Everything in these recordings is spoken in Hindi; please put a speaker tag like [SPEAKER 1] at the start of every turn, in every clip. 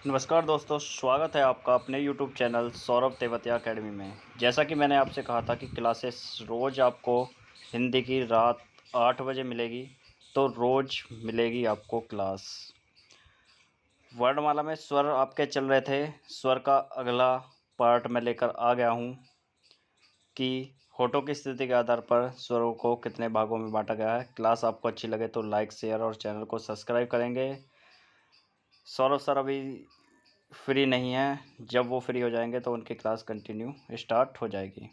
[SPEAKER 1] नमस्कार दोस्तों, स्वागत है आपका अपने YouTube channel Saurabh Tewatia academy में। जैसा कि मैंने आपसे कहा था कि क्लासेस रोज़ आपको हिंदी की रात 8 बजे मिलेगी, तो रोज़ मिलेगी आपको क्लास। वर्णमाला में स्वर आपके चल रहे थे। स्वर का अगला पार्ट मैं लेकर आ गया हूँ कि होठों की स्थिति के आधार पर स्वरों को कितने भागों में बांटा गया है। क्लास आपको अच्छी लगे तो लाइक, शेयर और चैनल को सब्सक्राइब करेंगे। सौरभ सर अभी फ्री नहीं है, जब वो फ्री हो जाएंगे तो उनकी क्लास कंटिन्यू स्टार्ट हो जाएगी।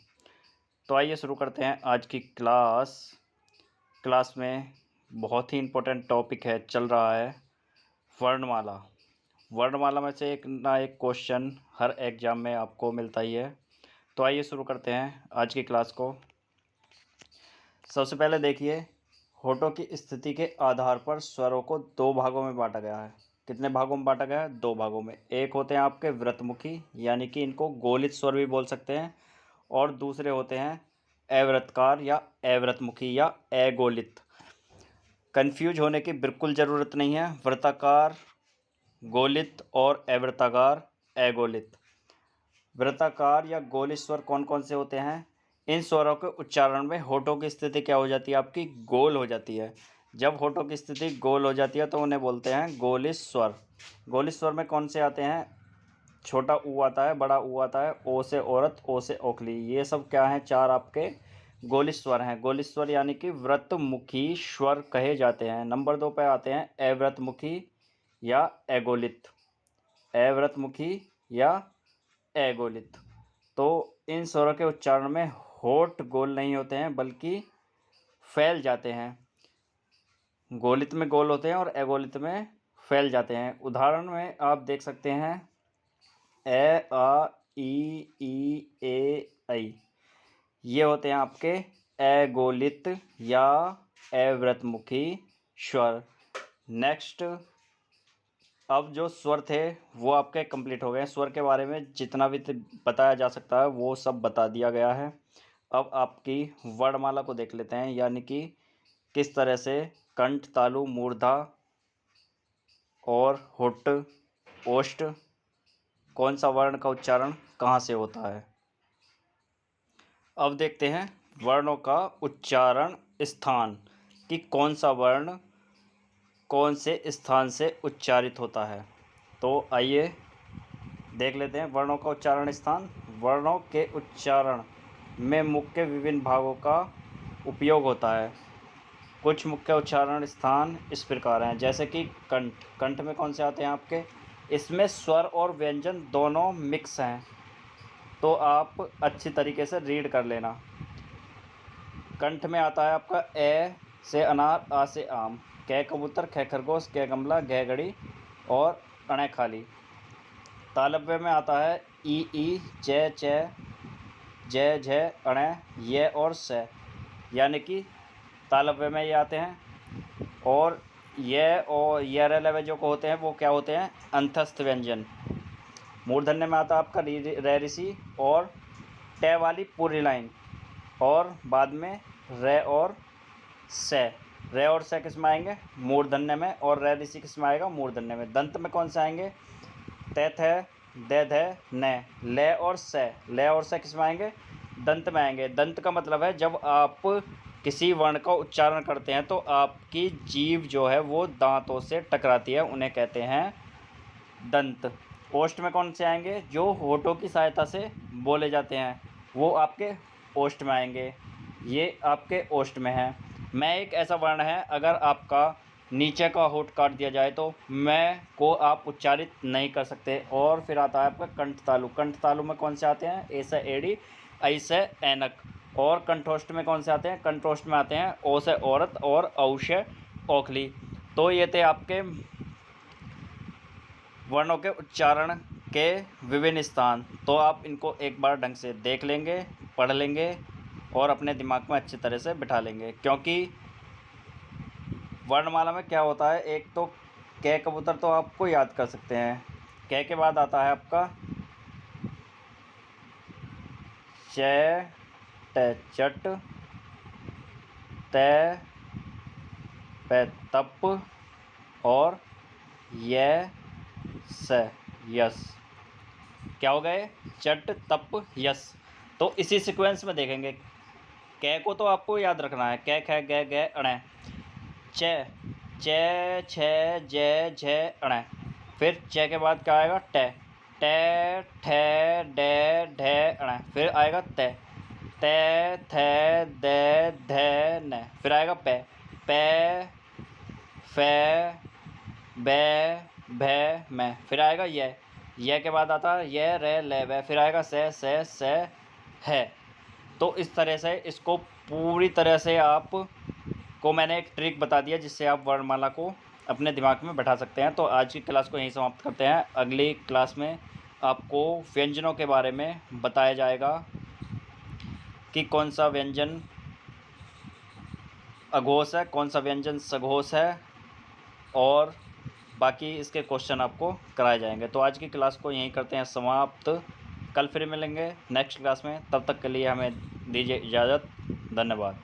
[SPEAKER 1] तो आइए शुरू करते हैं आज की क्लास में बहुत ही इम्पोर्टेंट टॉपिक है, चल रहा है वर्णमाला। वर्णमाला में से एक ना एक क्वेश्चन हर एग्ज़ाम में आपको मिलता ही है। तो आइए शुरू करते हैं आज की क्लास को। सबसे पहले देखिए, होठों की स्थिति के आधार पर स्वरों को दो भागों में बांटा गया है। कितने भागों में बांटा गया है? दो भागों में। एक होते हैं आपके व्रतमुखी, यानी कि इनको गोलित स्वर भी बोल सकते हैं, और दूसरे होते हैं अवृतकार या अवृतमुखी या अगोलित। कंफ्यूज होने की बिल्कुल ज़रूरत नहीं है। वृत्ताकार गोलित और अवृत्ताकार अगोलित। वृत्ताकार या गोलित स्वर कौन कौन से होते हैं? इन स्वरों के उच्चारण में होठों की स्थिति क्या हो जाती है? आपकी गोल हो जाती है। जब होठों की स्थिति गोल हो जाती है तो उन्हें बोलते हैं गोलित स्वर। गोलित स्वर में कौन से आते हैं? छोटा ऊ आता है, बड़ा ऊ आता है, ओ से औरत, ओ से ओखली। ये सब क्या हैं? चार आपके गोलित स्वर हैं। गोलित स्वर यानी कि व्रतमुखी स्वर कहे जाते हैं। नंबर 2 पे आते हैं अव्रतमुखी या अगोलित। अव्रतमुखी या अगोलित। तो इन स्वरों के उच्चारण में होठ गोल नहीं होते हैं, बल्कि फैल जाते हैं। गोलित में गोल होते हैं और अगोलित में फैल जाते हैं। उदाहरण में आप देख सकते हैं ए, आ, ई, ए, ऐ। ये होते हैं आपके अगोलित या अव्रतमुखी स्वर। नेक्स्ट, अब जो स्वर थे वो आपके कंप्लीट हो गए। स्वर के बारे में जितना भी बताया जा सकता है वो सब बता दिया गया है। अब आपकी वर्णमाला को देख लेते हैं, यानी कि किस तरह से कंठ, तालु, मूर्धा और होठ, ओष्ठ, कौन सा वर्ण का उच्चारण कहाँ से होता है। अब देखते हैं वर्णों का उच्चारण स्थान, कि कौन सा वर्ण कौन से स्थान से उच्चारित होता है। तो आइए देख लेते हैं वर्णों का उच्चारण स्थान। वर्णों के उच्चारण में मुख्य विभिन्न भागों का उपयोग होता है। कुछ मुख्य उच्चारण स्थान इस प्रकार हैं, जैसे कि कंठ। कंठ में कौन से आते हैं आपके? इसमें स्वर और व्यंजन दोनों मिक्स हैं, तो आप अच्छी तरीके से रीड कर लेना। कंठ में आता है आपका ए से अनार, आ से आम, कै कबूतर, ख खरगोश, कै गमला, घ घड़ी और अणे खाली। तालव्य में आता है ई, जय, च, जय, झ, अणे, ये और स, यानी कि तालव्य में ये आते हैं। और ये लव्य जो को होते हैं वो क्या होते हैं? अंतस्थ व्यंजन। मूर्धन्य में आता है आपका रे ऋषि और ट वाली पूरी लाइन, और बाद में रे और से। रे और से किस में आएंगे? मूर्धन्य में। और रे ऋषि किस में आएगा? मूर्धन्य में। दंत में कौन से आएंगे? तैथ है, दैध है, न। ले और से, ले और से किस में आएंगे? दंत में आएंगे। दंत का मतलब है जब आप किसी वर्ण का उच्चारण करते हैं तो आपकी जीभ जो है वो दांतों से टकराती है, उन्हें कहते हैं दंत। ओष्ठ में कौन से आएंगे? जो होठों की सहायता से बोले जाते हैं वो आपके ओष्ठ में आएंगे। ये आपके ओष्ठ में है। मैं एक ऐसा वर्ण है, अगर आपका नीचे का होठ काट दिया जाए तो मैं को आप उच्चारित नहीं कर सकते। और फिर आता है आपका कंठ तालु। कंठ तालु में कौन से आते हैं? ए से एड़ी, ऐ से ऐनक। और कंठोष्ठ में कौन से आते हैं? कंठोष्ठ में आते हैं ओ से औरत और औ से ओखली। तो ये थे आपके वर्णों के उच्चारण के विभिन्न स्थान। तो आप इनको एक बार ढंग से देख लेंगे, पढ़ लेंगे और अपने दिमाग में अच्छी तरह से बिठा लेंगे। क्योंकि वर्णमाला में क्या होता है, एक तो कै कबूतर तो आपको याद कर सकते हैं। कै के बाद आता है आपका च, ट चट, त पे तप और ये स यस। क्या हो गए? चट तप यस। तो इसी सीक्वेंस में देखेंगे। कै को तो आपको याद रखना है, कै ख ग ग अण। च छ ज झ अण। फिर च के बाद क्या आएगा? ट ठ ड ढ अण। फिर आएगा त थ द ध न। फिर आएगा प फ ब भ म। फिर आएगा य के बाद आता है य र ल व। फिर आएगा स है। तो इस तरह से इसको पूरी तरह से आप को मैंने एक ट्रिक बता दिया जिससे आप वर्णमाला को अपने दिमाग में बैठा सकते हैं। तो आज की क्लास को यहीं समाप्त करते हैं। अगली क्लास में आपको व्यंजनों के बारे में बताया जाएगा कि कौन सा व्यंजन अघोष है, कौन सा व्यंजन सघोष है, और बाकी इसके क्वेश्चन आपको कराए जाएंगे। तो आज की क्लास को यहीं करते हैं समाप्त। कल फिर मिलेंगे नेक्स्ट क्लास में। तब तक के लिए हमें दीजिए इजाज़त। धन्यवाद।